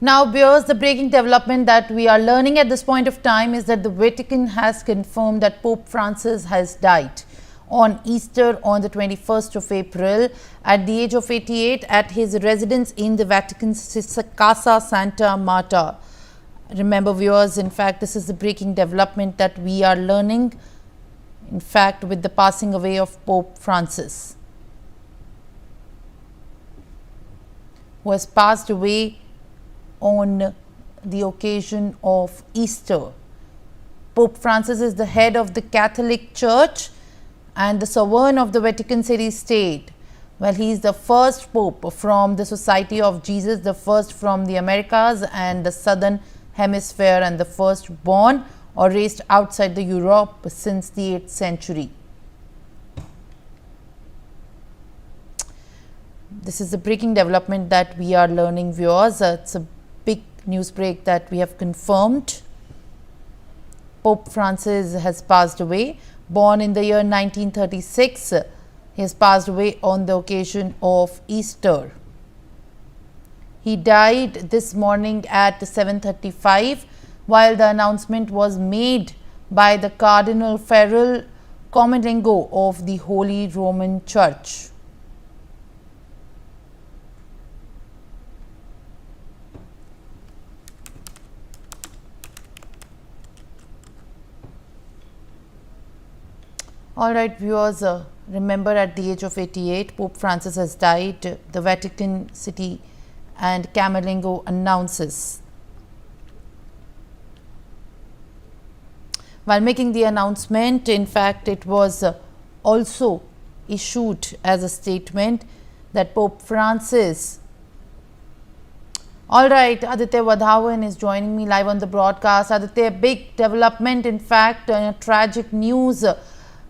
Now, viewers, the breaking development that we are learning at this point of time is that the Vatican has confirmed that Pope Francis has died on Easter on the 21st of April at the age of 88 at his residence in the Vatican's Casa Santa Marta. Remember, viewers, in fact, this is the breaking development that we are learning, in fact, with the passing away of Pope Francis, who has passed away on the occasion of Easter. Pope Francis is the head of the Catholic Church and the sovereign of the Vatican City state. Well, he is the first pope from the Society of Jesus, the first from the Americas and the Southern Hemisphere, and the first born or raised outside the Europe since the 8th century. This is the breaking development that we are learning, viewers. It's a big news break that we have confirmed. Pope Francis has passed away. Born in the year 1936, he has passed away on the occasion of Easter. He died this morning at 7:35 while the announcement was made by the Cardinal Ferrell Comendengo of the Holy Roman Church. All right, viewers, remember at the age of 88, Pope Francis has died. The Vatican City and Camerlengo announces. While making the announcement, in fact, it was also issued as a statement that Pope Francis. All right, Aditya Vadhavan is joining me live on the broadcast. Aditya, big development, in fact, tragic news.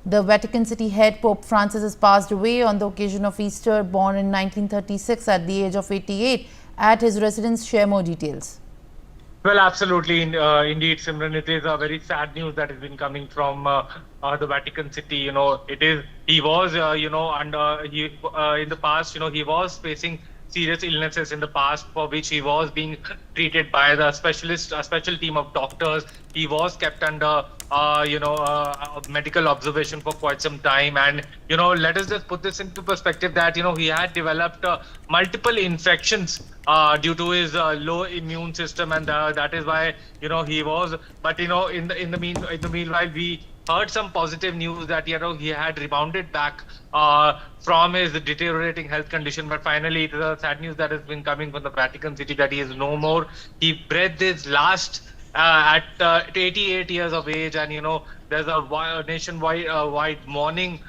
The Vatican City head, Pope Francis, has passed away on the occasion of Easter, born in 1936 at the age of 88 at his residence. Share more details. Well, absolutely. Indeed, Simran, it is a very sad news that has been coming from the Vatican City. He was, in the past, he was facing serious illnesses in the past, for which he was being treated by the special team of doctors. He was kept under medical observation for quite some time, and let us just put this into perspective that he had developed multiple infections due to his low immune system, and that is why he was. But in the meanwhile, we heard some positive news that he had rebounded back from his deteriorating health condition. But finally, it is a sad news that has been coming from the Vatican City that he is no more. He breathed his last at 88 years of age, and there's a nationwide wide mourning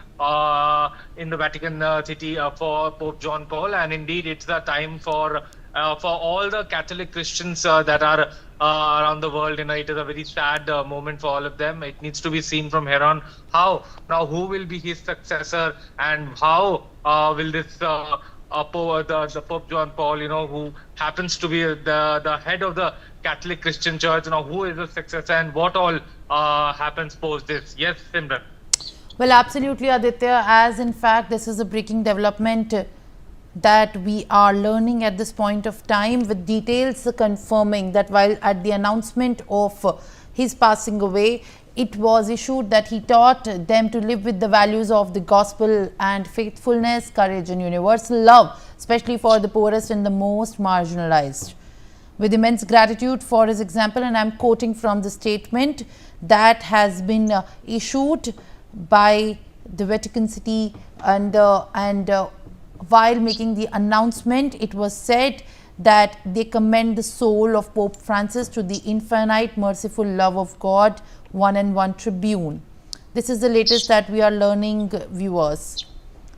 in the Vatican City for Pope John Paul. And indeed, it's the time for all the Catholic Christians that are around the world. It is a very sad moment for all of them. It needs to be seen from here on who will be his successor, and how will this the Pope John Paul, who happens to be the head of the Catholic Christian Church, who is the successor, and what all happens post this. Yes, Simran. Well, absolutely, Aditya, as in fact this is a breaking development that we are learning at this point of time, with details confirming that while at the announcement of his passing away, it was issued that he taught them to live with the values of the gospel and faithfulness, courage and universal love, especially for the poorest and the most marginalized. With immense gratitude for his example, and I am quoting from the statement that has been issued by the Vatican City, and while making the announcement, it was said that they commend the soul of Pope Francis to the infinite merciful love of God, one and one tribune. This is the latest that we are learning, viewers,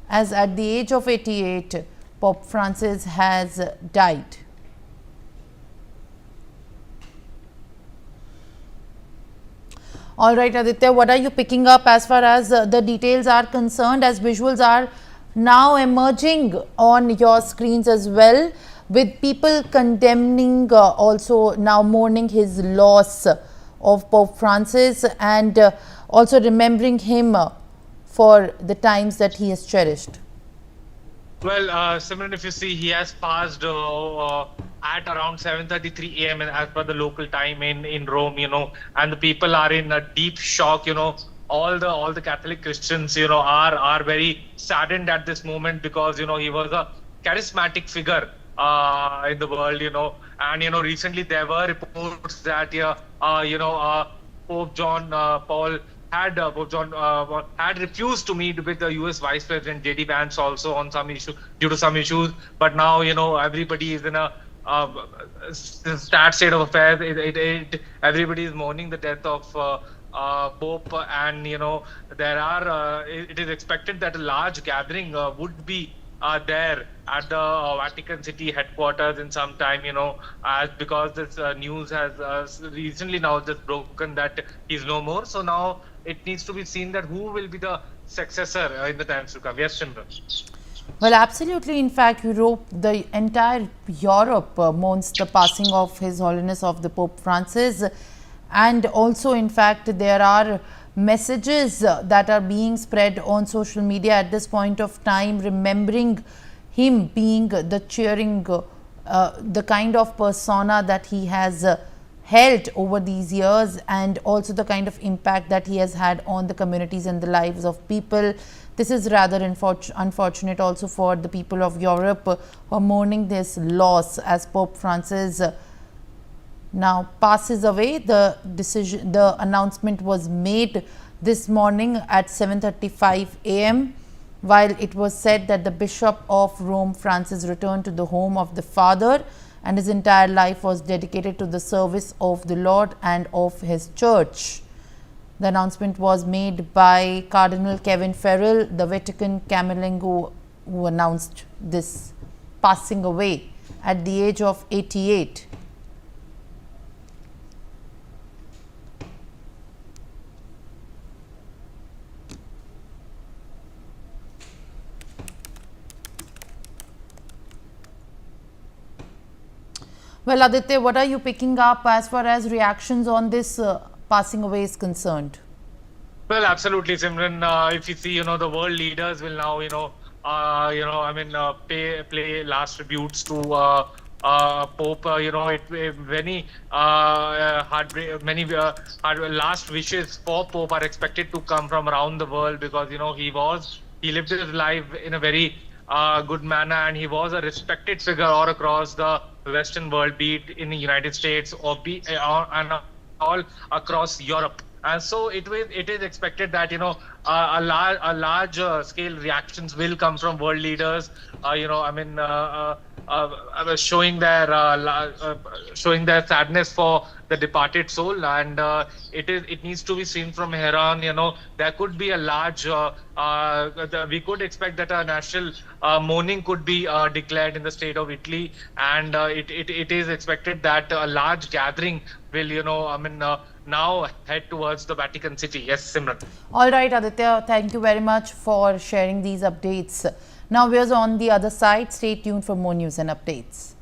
as at the age of 88, Pope Francis has died. All right, Aditya, what are you picking up as far as the details are concerned, as visuals are now emerging on your screens as well, with people condemning, also now mourning his loss of Pope Francis, and also remembering him for the times that he has cherished? Well, Simran, if you see, he has passed at around 7:33 a.m. as per the local time in Rome, and the people are in a deep shock. All the Catholic Christians, are very saddened at this moment because he was a charismatic figure in the world, and recently there were reports that Pope John Paul Pope John had refused to meet with the U.S. Vice President J.D. Vance also on some issue due to some issues. But now everybody is in a sad state of affairs. Everybody is mourning the death of Pope, and it is expected that a large gathering would be there at the Vatican City headquarters in some time, as because this news has recently now just broken that he's no more. So now it needs to be seen that who will be the successor in the times to come. Yes, Simran. Well, absolutely. In fact, the entire Europe mourns the passing of His Holiness of the Pope Francis. And also, in fact, there are messages that are being spread on social media at this point of time, remembering him being the cheering, the kind of persona that he has held over these years, and also the kind of impact that he has had on the communities and the lives of people. This is rather unfortunate also for the people of Europe who are mourning this loss as Pope Francis now passes away. The announcement was made this morning at 7:35 a.m. while it was said that the Bishop of Rome Francis returned to the home of the Father, and his entire life was dedicated to the service of the Lord and of his church. The announcement was made by Cardinal Kevin Farrell, the Vatican Camerlengo, who announced this passing away at the age of 88. Well, Aditya, what are you picking up as far as reactions on this passing away is concerned? Well, absolutely, Simran. If you see, the world leaders will now, play last tributes to Pope. Many last wishes for Pope are expected to come from around the world because he lived his life in a very good manner, and he was a respected figure all across the Western world, be it in the United States or and all across Europe. And so it is expected that a large scale reactions will come from world leaders. Showing their sadness for the departed soul, and it needs to be seen from here on. There could be a large. We could expect that a national mourning could be declared in the state of Italy, and it is expected that a large gathering will now head towards the Vatican City. Yes, Simran. All right, Aditya, thank you very much for sharing these updates. Now, we're on the other side. Stay tuned for more news and updates.